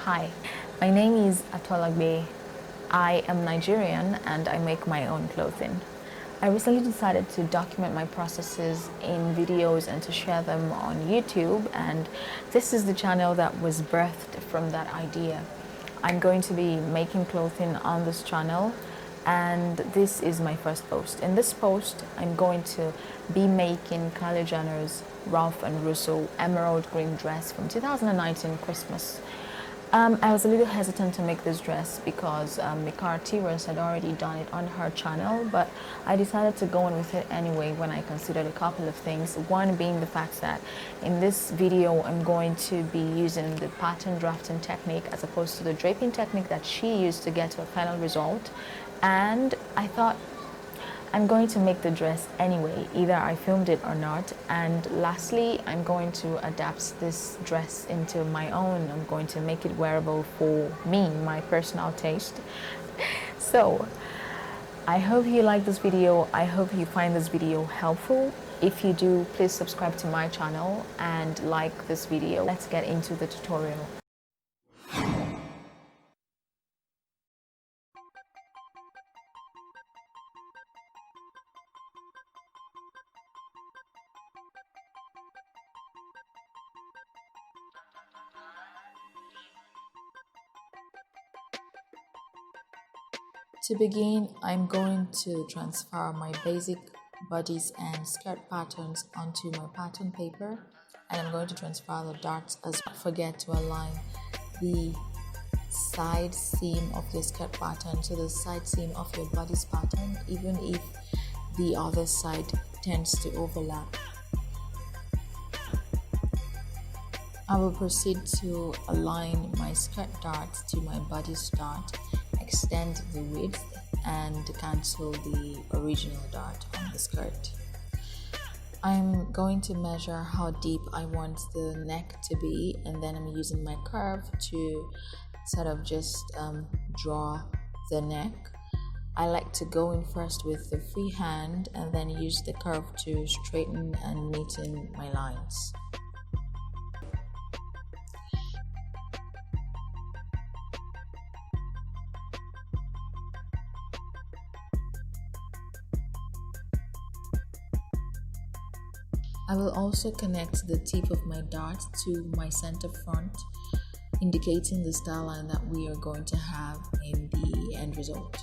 Hi, my name is Atolagbe. I am Nigerian and I make my own clothing. I recently decided to document my processes in videos and to share them on YouTube, and this is the channel that was birthed from that idea. I'm going to be making clothing on this channel, and this is my first post. In this post, I'm going to be making Kylie Jenner's Ralph and Russo emerald green dress from 2019 Christmas. I was a little hesitant to make this dress because Mikara Tiras had already done it on her channel, but I decided to go on with it anyway when I considered a couple of things. One being the fact that in this video I'm going to be using the pattern drafting technique as opposed to the draping technique that she used to get to a final result. And I thought I'm going to make the dress anyway, either I filmed it or not. And lastly, I'm going to adapt this dress into my own. I'm going to make it wearable for me, my personal taste. So I hope you like this video. I hope you find this video helpful. If you do, please subscribe to my channel and like this video. Let's get into the tutorial. To begin, I'm going to transfer my basic bodice and skirt patterns onto my pattern paper, and I'm going to transfer the darts as well. Don't forget to align the side seam of your skirt pattern to the side seam of your bodice pattern, even if the other side tends to overlap. I will proceed to align my skirt darts to my bodice dart, extend the width and cancel the original dart on the skirt. I'm going to measure how deep I want the neck to be, and then I'm using my curve to sort of just draw the neck. I like to go in first with the free hand and then use the curve to straighten and neaten my lines. I will also connect the tip of my dart to my center front, indicating the style line that we are going to have in the end result.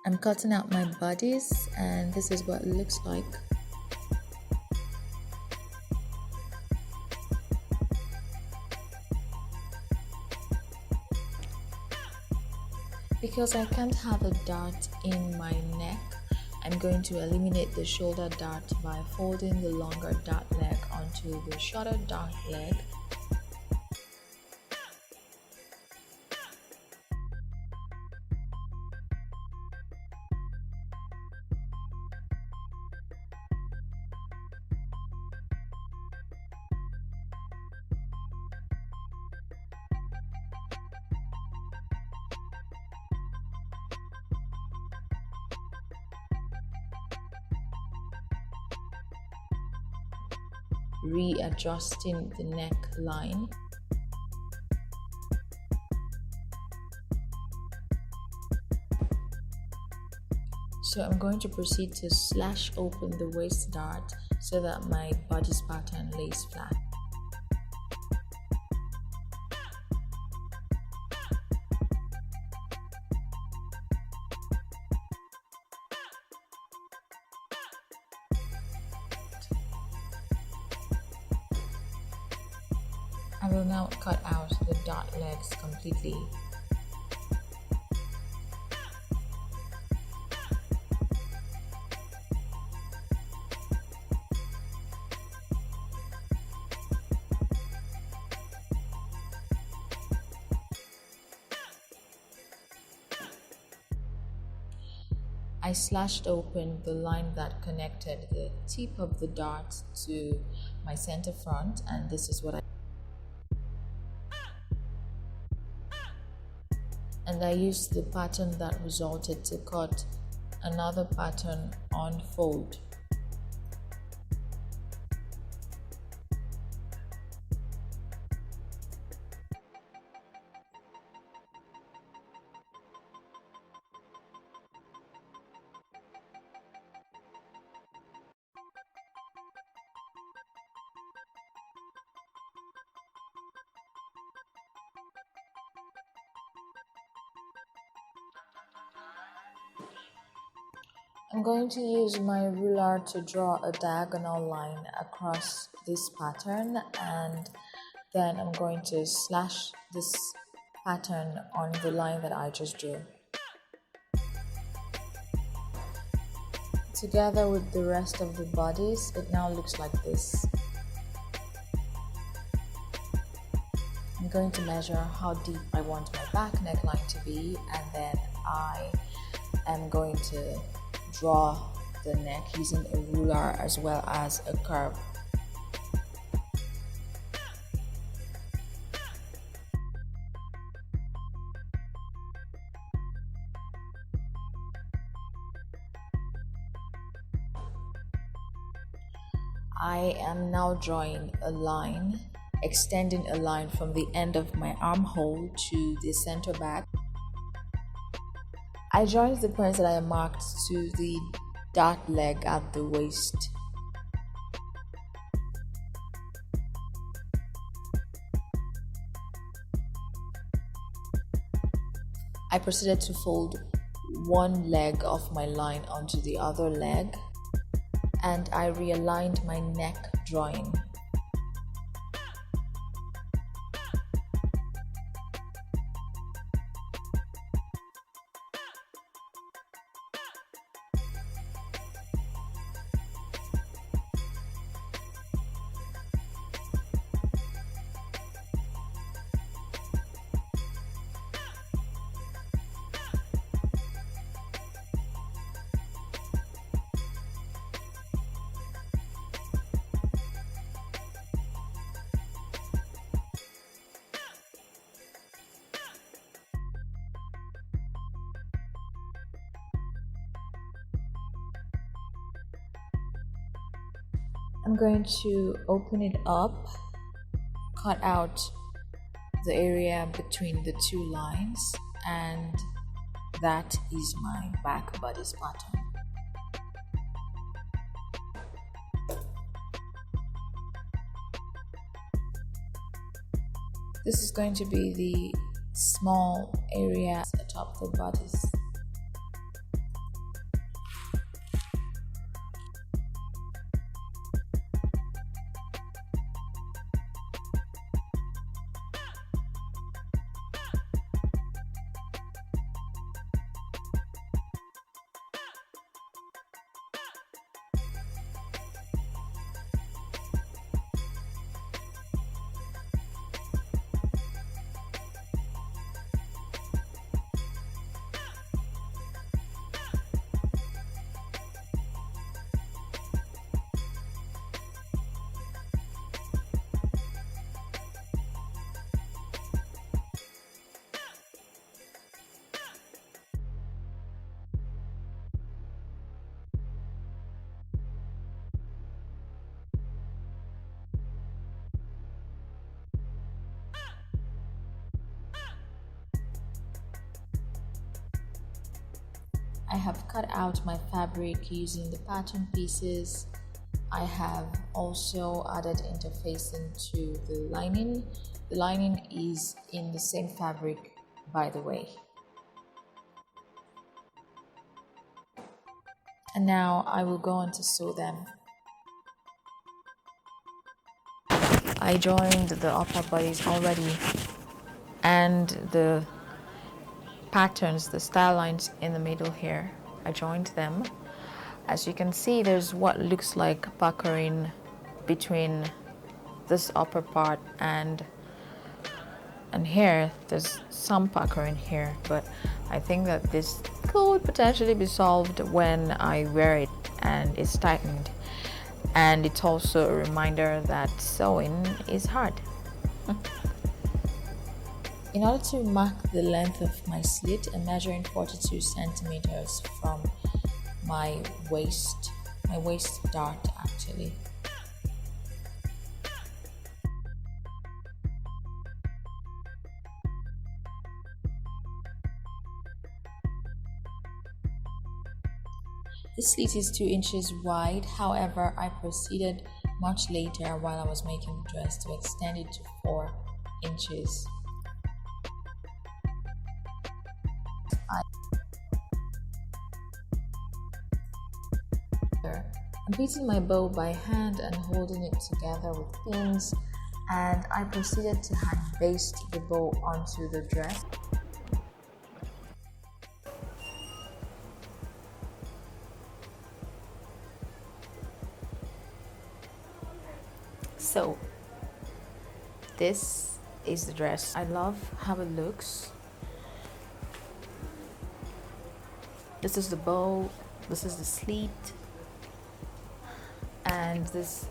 I'm cutting out my bodice, and this is what it looks like. Because I can't have a dart in my neck, I'm going to eliminate the shoulder dart by folding the longer dart leg onto the shorter dart leg. Readjusting the neckline. So I'm going to proceed to slash open the waist dart so that my bodice pattern lays flat. I will now cut out the dart legs completely. I slashed open the line that connected the tip of the dart to my center front, and this is what I used the pattern that resulted to cut another pattern unfold. I'm going to use my ruler to draw a diagonal line across this pattern, and then I'm going to slash this pattern on the line that I just drew. Together with the rest of the bodies, it now looks like this. I'm going to measure how deep I want my back neckline to be, and then I am going to draw the neck using a ruler as well as a curve. I am now drawing a line, extending a line from the end of my armhole to the center back. I joined the points that I marked to the dart leg at the waist. I proceeded to fold one leg of my line onto the other leg, and I realigned my neck drawing. I'm going to open it up, cut out the area between the two lines, and that is my back bodice pattern. This is going to be the small area atop the bodice. I have cut out my fabric using the pattern pieces. I have also added interfacing to the lining. The lining is in the same fabric, by the way. And now I will go on to sew them. I joined the upper bodies already, and the patterns, the style lines in the middle here, I joined them. As you can see, there's what looks like puckering between this upper part and here. There's some puckering here, but I think that this could potentially be solved when I wear it and it's tightened. And it's also a reminder that sewing is hard. In order to mark the length of my slit, I'm measuring 42 centimeters from my waist dart actually. This slit is 2 inches wide, however, I proceeded much later while I was making the dress to extend it to 4 inches. I'm beating my bow by hand and holding it together with pins, and I proceeded to hand baste the bow onto the dress. So this is the dress. I love how it looks. This is the bow, this is the slit, and this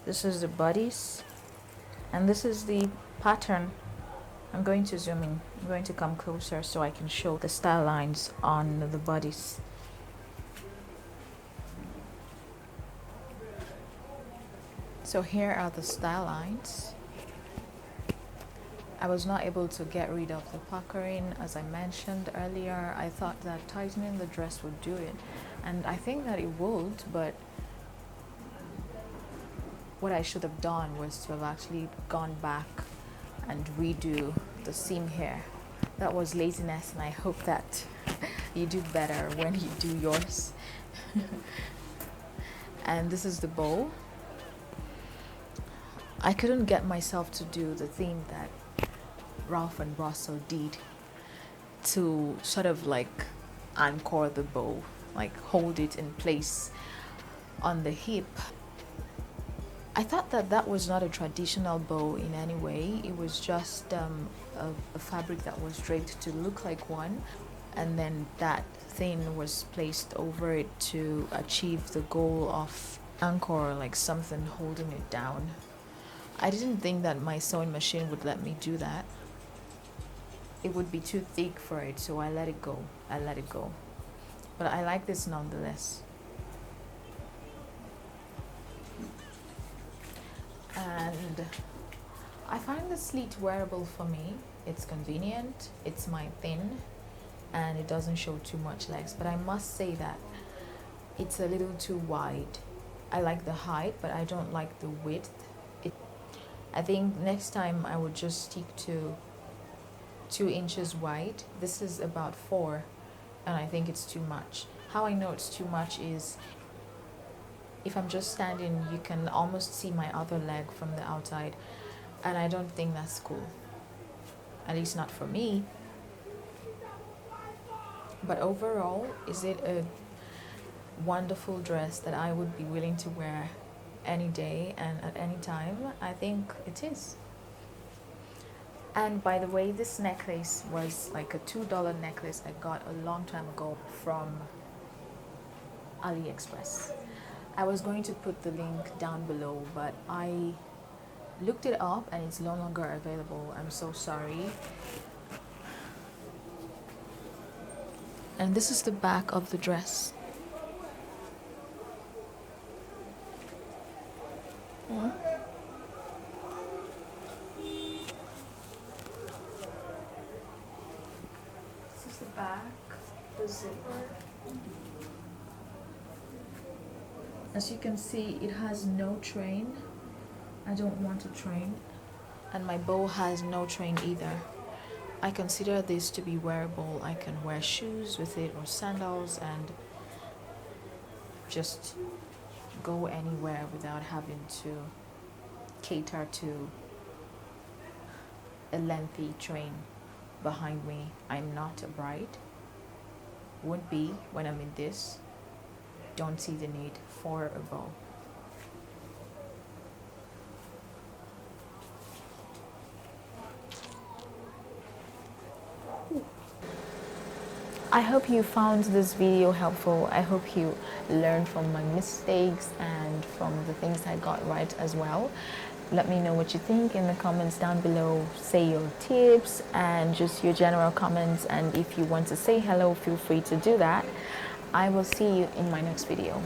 is the bodice, and this is the pattern. I'm going to zoom in. I'm going to come closer so I can show the style lines on the bodice. So here are the style lines. I was not able to get rid of the puckering, as I mentioned earlier. I thought that tightening the dress would do it, and I think that it would, but what I should have done was to have actually gone back and redo the seam here. That was laziness, and I hope that you do better when you do yours. And this is the bow. I couldn't get myself to do the thing that Ralph and Russo did, to sort of like anchor the bow, like hold it in place on the hip. I thought that that was not a traditional bow in any way. It was just a fabric that was draped to look like one, and then that thing was placed over it to achieve the goal of anchor, like something holding it down. I didn't think that my sewing machine would let me do that. It would be too thick for it, so I let it go. But I like this nonetheless. And I find the slit wearable for me. It's convenient, it's my thin, and it doesn't show too much legs. But I must say that it's a little too wide. I like the height, but I don't like the width. I think next time I would just stick to 2 inches wide. This is about 4, and I think it's too much. How I know it's too much is if I'm just standing, you can almost see my other leg from the outside, and I don't think that's cool. At least not for me. But overall, is it a wonderful dress that I would be willing to wear any day and at any time? I think it is. And by the way, this necklace was like a $2 necklace I got a long time ago from AliExpress. I was going to put the link down below, but I looked it up and it's no longer available. I'm so sorry. And this is the back of the dress. This is the back, the zipper. As you can see, it has no train. I don't want a train. And my bow has no train either. I consider this to be wearable. I can wear shoes with it or sandals and just go anywhere without having to cater to a lengthy train behind me. I'm not a bride. Won't be when I'm in this. Don't see the need for a bow. I hope you found this video helpful. I hope you learned from my mistakes and from the things I got right as well. Let me know what you think in the comments down below. Say your tips and just your general comments, and if you want to say hello, feel free to do that. I will see you in my next video.